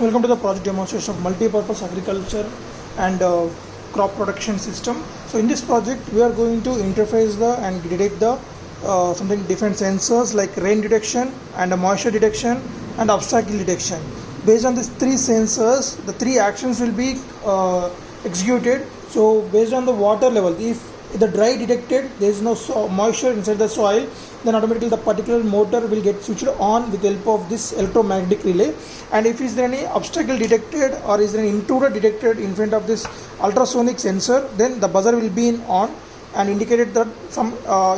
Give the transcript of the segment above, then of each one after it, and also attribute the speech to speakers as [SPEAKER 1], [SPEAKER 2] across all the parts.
[SPEAKER 1] Welcome to the project demonstration of multi-purpose agriculture and crop protection system. So in this project we are going to interface and detect the something different sensors like rain detection and moisture detection and obstacle detection. Based on these three sensors, the three actions will be executed. So based on the water level, if the dry detected there is no moisture inside the soil, then automatically the particular motor will get switched on with the help of this electromagnetic relay. And if is there any obstacle detected or is there an intruder detected in front of this ultrasonic sensor, then the buzzer will be in on and indicated that some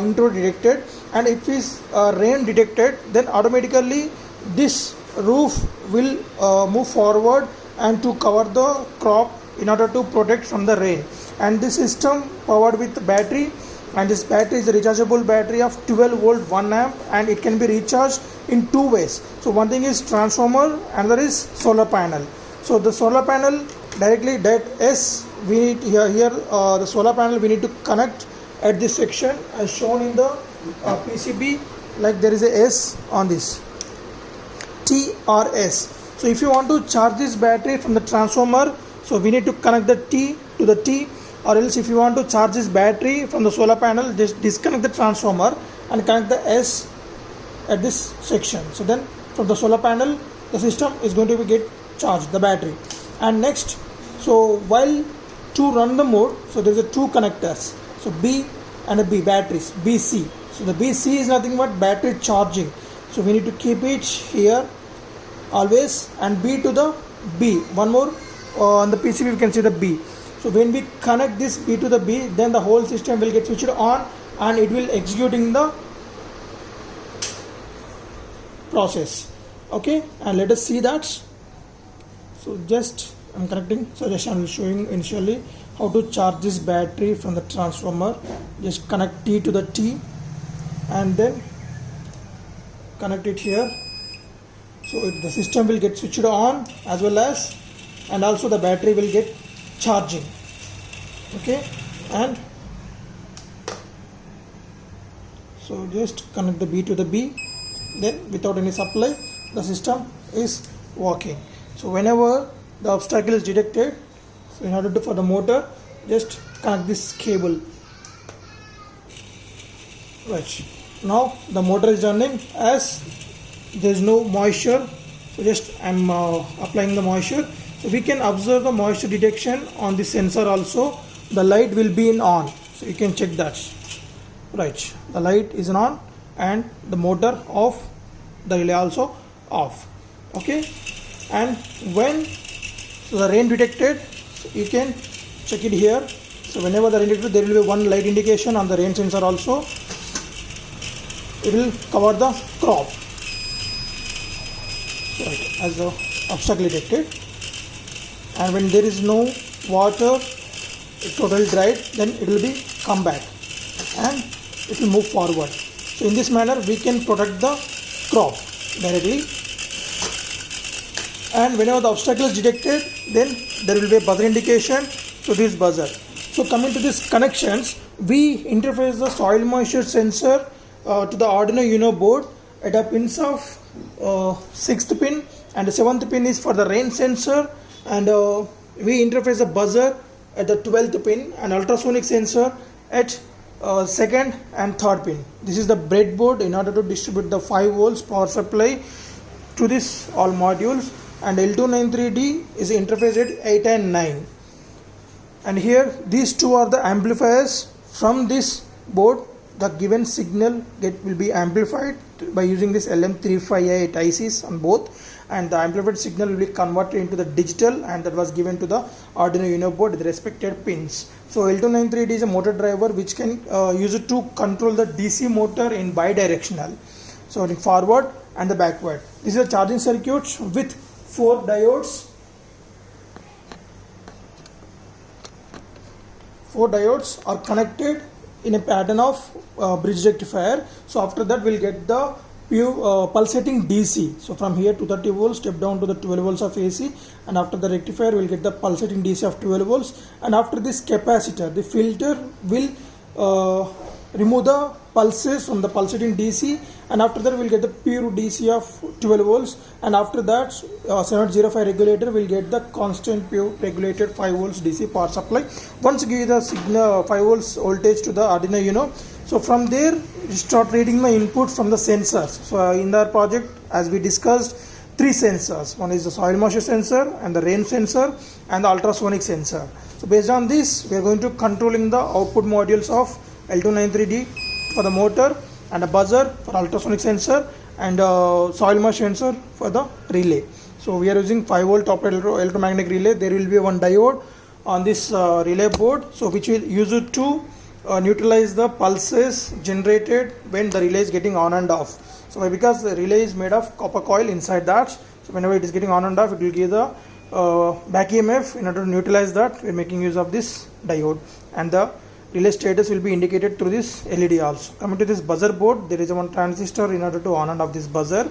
[SPEAKER 1] intruder detected. And if is rain detected, then automatically this roof will move forward and to cover the crop in order to protect from the rain. And this system powered with battery, and this battery is a rechargeable battery of 12 volt 1 amp, and it can be recharged in two ways. So one thing is transformer, another is solar panel. So the solar panel directly that S we need here the solar panel we need to connect at this section as shown in the PCB, like there is a S on this T or S. So if you want to charge this battery from the transformer, so we need to connect the T to the T, or else if you want to charge this battery from the solar panel, just disconnect the transformer and connect the S at this section. So then from the solar panel the system is going to get charged, the battery. And next, so while to run the mode, so there is a two connectors, so B and a B batteries, BC. So the BC is nothing but battery charging, so we need to keep it here always, and B to the B. One more on the PCB we can see the B. So when we connect this B to the B, then the whole system will get switched on and it will executing the process. Okay, and let us see that. So just I'm connecting. So just I'm showing initially how to charge this battery from the transformer. Just connect T to the T and then connect it here. So the system will get switched on as well as, and also the battery will get charging. Okay, and so just connect the B to the B, then without any supply the system is working. So whenever the obstacle is detected, so in order to for the motor, just connect this cable. Right, now the motor is running as there is no moisture, so just I'm applying the moisture. So we can observe the moisture detection on the sensor also. The light will be in on, so you can check that. Right, the light is on and the motor off, the relay also off. Okay, and when the rain detected, so you can check it here. So whenever the rain detected, there will be one light indication on the rain sensor also. It will cover the crop. Right, as the obstacle detected. And when there is no water, it totally dried, then it will be come back and it will move forward. So in this manner we can protect the crop directly. And whenever the obstacle is detected, then there will be a buzzer indication to this buzzer. So coming to these connections, we interface the soil moisture sensor to the Arduino Uno board at a pins of 6th pin, and the 7th pin is for the rain sensor, and we interface the buzzer at the 12th pin and ultrasonic sensor at 2nd and 3rd pin. This is the breadboard in order to distribute the 5 volts power supply to this all modules, and L293D is interfaced at 8 and 9. And here these two are the amplifiers. From this board the given signal will be amplified by using this LM358 ICs on both, and the amplified signal will be converted into the digital, and that was given to the Arduino Uno board with the respected pins. So L293D is a motor driver which can use it to control the DC motor in bidirectional, so in forward and the backward. This is a charging circuit with 4 diodes. 4 diodes are connected in a pattern of bridge rectifier. So after that we'll get the pulsating DC. So from here 230 volts step down to the 12 volts of AC, and after the rectifier we'll get the pulsating DC of 12 volts. And after this capacitor, the filter will remove the pulses from the pulsating DC, and after that we'll get the pure DC of 12 volts, and after that 705 regulator will get the constant pure regulated 5 volts DC power supply. Once you give the signal 5 volts voltage to the Arduino Uno, so from there you start reading the input from the sensors. So in our project, as we discussed, 3 sensors. One is the soil moisture sensor, and the rain sensor, and the ultrasonic sensor. So based on this, we are going to controlling the output modules of L293D for the motor, and a buzzer for ultrasonic sensor, and soil moisture sensor for the relay. So we are using 5 volt operated electromagnetic relay. There will be one diode on this relay board, so which will use it to neutralize the pulses generated when the relay is getting on and off. So because the relay is made of copper coil inside that, so whenever it is getting on and off, it will give the back EMF. In order to neutralize that, we are making use of this diode, and the relay status will be indicated through this LED also. Coming to this buzzer board, there is one transistor in order to on and off this buzzer.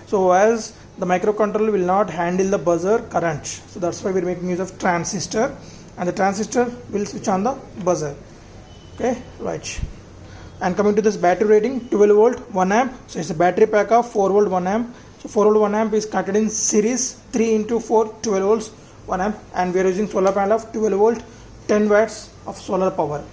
[SPEAKER 1] So as the microcontroller will not handle the buzzer current, so that's why we are making use of transistor, and the transistor will switch on the buzzer. Okay, right. And coming to this battery rating, 12 volt 1 amp. So it's a battery pack of 4 volt 1 amp. So 4 volt 1 amp is connected in series, 3 into 4 12 volts 1 amp, and we are using solar panel of 12 volt 10 watts of solar power.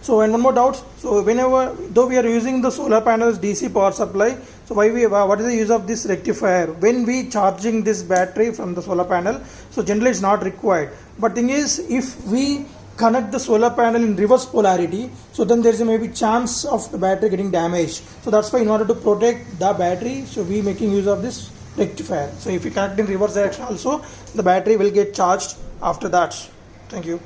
[SPEAKER 1] So, and one more doubt, so whenever, though we are using the solar panels DC power supply, so what is the use of this rectifier when we charging this battery from the solar panel? So generally it's not required, but thing is, if we connect the solar panel in reverse polarity, so then there is a maybe chance of the battery getting damaged. So that's why in order to protect the battery, so we making use of this rectifier. So if we connect in reverse direction also, the battery will get charged after that. Thank you.